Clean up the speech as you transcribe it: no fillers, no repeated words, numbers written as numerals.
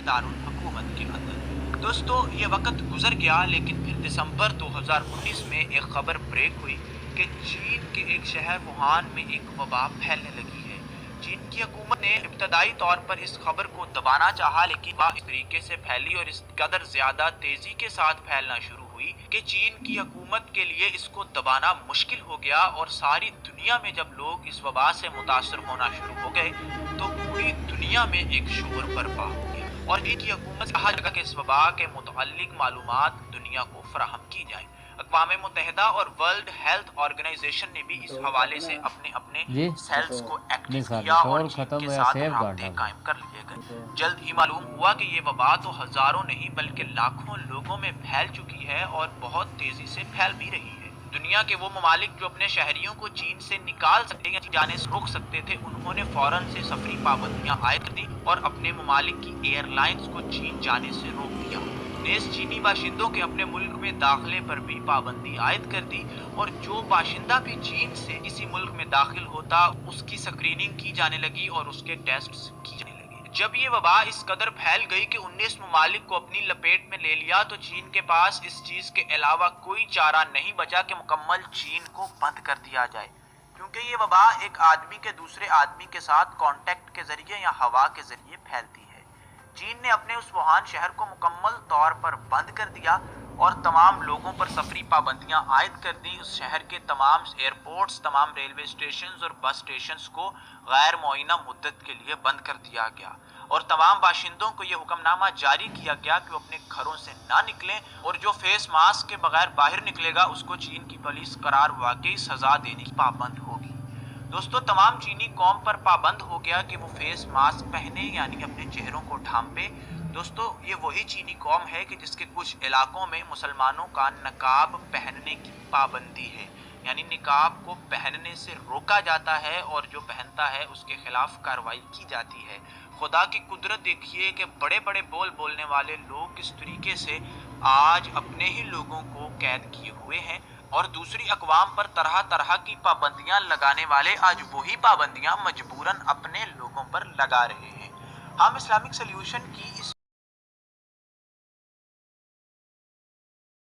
दारुल हुकूमत के अंदर। दोस्तों, ये वक्त गुजर गया, लेकिन फिर दिसंबर 2019 में एक खबर ब्रेक हुई कि चीन के एक शहर वुहान में एक वबा फैलने लगी है। चीन की हुकूमत ने इब्तदाई तौर पर इस खबर को दबाना चाहा, लेकिन वह इस तरीके से फैली और इस कदर ज्यादा तेजी के साथ फैलना शुरू हुई कि चीन की हुकूमत के लिए इसको दबाना मुश्किल हो गया। और सारी दुनिया में जब लोग इस वबा से मुतासर होना शुरू हो गए तो पूरी दुनिया में एक शोर बर्पा हो गया और चीन की हुकूमत से कहा गया कि इस वबा के मुतालिक मालूमात दुनिया को फराहम की जाए। अक़वाम मुत्तहिदा और वर्ल्ड हेल्थ ऑर्गेनाइजेशन ने भी इस हवाले से अपने अपने जी सेल्स को एक्टिव निसार किया और कॉल चीन खत्म के हुआ, साथ सेव राब्ते गाड़ना कायम कर लिए गए। जल्द ही मालूम हुआ कि ये वबा तो हजारों नहीं बल्कि लाखों लोगों में फैल चुकी है और बहुत तेजी से फैल भी रही है। दुनिया के वो ममालिक जो अपने शहरियों को चीन से निकाल सकते या जाने से रोक सकते थे, उन्होंने फौरन से सफरी पाबंदियां आयद कर दी और अपने ममालिक की एयरलाइंस को चीन जाने से रोक दिया। नेज चीनी बाशिंदों के अपने मुल्क में दाखिले पर भी पाबंदी आयद कर दी और जो बाशिंदा भी चीन से किसी मुल्क में दाखिल होता उसकी स्क्रीनिंग की जाने लगी और उसके टेस्ट किए जाने लगे। जब ये वबा इस कदर फैल गई कि 19 ममालिक को अपनी लपेट में ले लिया तो चीन के पास इस चीज के अलावा कोई चारा नहीं बचा कि मुकम्मल चीन को बंद कर दिया जाए, क्योंकि ये वबा एक आदमी के दूसरे आदमी के साथ कांटेक्ट के जरिए या हवा के जरिए फैलती है। चीन ने अपने उस वुहान शहर को मुकम्मल तौर पर बंद कर दिया और तमाम लोगों पर सफरी पाबंदियां आयद कर दी। उस शहर के तमाम एयरपोर्ट्स, तमाम रेलवे स्टेशन और बस स्टेशन को गैर मुअय्यना मुद्दत के लिए बंद कर दिया गया और तमाम बाशिंदों को यह हुक्मनामा जारी किया गया कि वो अपने घरों से ना निकलें और जो फेस मास्क के बगैर बाहर निकलेगा उसको चीन की पुलिस करार वाकई सजा देने की पाबंद होगी। दोस्तों, तमाम चीनी कौम पर पाबंद हो गया कि वो फेस मास्क पहने, यानी अपने चेहरों को ढांपे। दोस्तों, ये वही चीनी कौम है कि जिसके कुछ इलाकों में मुसलमानों का नकाब पहनने की पाबंदी है, यानी निकाब को पहनने से रोका जाता है और जो पहनता है उसके खिलाफ कार्रवाई की जाती है। खुदा की कुदरत देखिए कि बड़े बड़े बोल बोलने वाले लोग किस तरीके से आज अपने ही लोगों को कैद किए हुए हैं और दूसरी अकवाम पर तरह तरह की पाबंदियां लगाने वाले आज वही पाबंदियां मजबूरन अपने लोगों पर लगा रहे हैं। हम इस्लामिक सॉल्यूशन की इस